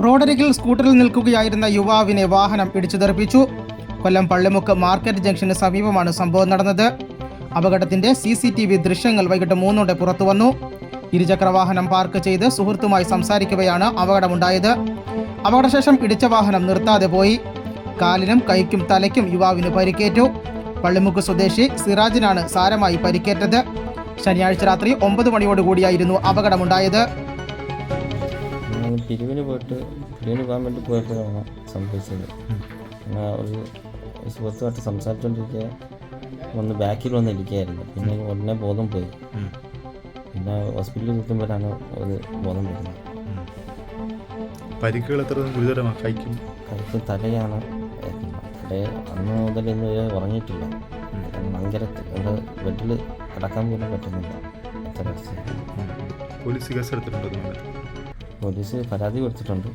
റോഡരികിൽ സ്കൂട്ടറിൽ നിൽക്കുകയായിരുന്ന യുവാവിനെ വാഹനം ഇടിച്ചു തെറിപ്പിച്ചു. കൊല്ലം പള്ളിമുക്ക് മാർക്കറ്റ് ജംഗ്ഷന് സമീപമാണ് സംഭവം നടന്നത്. അപകടത്തിന്റെ CCTV ദൃശ്യങ്ങൾ വൈകിട്ട് 3 പുറത്തു വന്നു. ഇരുചക്രവാഹനം പാർക്ക് ചെയ്ത് സുഹൃത്തുമായി സംസാരിക്കവെയാണ് അപകടമുണ്ടായത്. അപകടശേഷം ഇടിച്ച വാഹനം നിർത്താതെ പോയി. കാലിനും കൈക്കും തലയ്ക്കും യുവാവിന് പരിക്കേറ്റു. പള്ളിമുക്ക് സ്വദേശി സിറാജിനാണ് സാരമായി പരിക്കേറ്റത്. ശനിയാഴ്ച രാത്രി 9 മണിയോടുകൂടിയായിരുന്നു അപകടമുണ്ടായത്. പിരിവിന് പോകാൻ വേണ്ടി പോയപ്പോഴാണ് സംഭവിച്ചത്. ഒരു സുഹൃത്തുമായിട്ട് സംസാരിച്ചുകൊണ്ടിരിക്കുക ഒന്ന് ബാക്കിൽ വന്ന് ഇരിക്കുകയായിരുന്നു. പിന്നെ ഉടനെ ബോധം പോയി. പിന്നെ ഹോസ്പിറ്റലിൽ എത്തുമ്പോഴാണ് ഒരു ബോധം വരുന്നത്. പരിക്കുകൾ എത്ര ഗുരുതരമാണ്? കൈക്ക് തലയാണ്. അന്ന് മുതൽ ഇന്ന് ഉറങ്ങിയിട്ടില്ല. ഭയങ്കര ബെഡിൽ കിടക്കാൻ പോലും പറ്റുന്നില്ല. പോലീസ് കേസെടുത്തിട്ടുണ്ടോ? പോലീസ് പരാതി കൊടുത്തിട്ടുണ്ട്.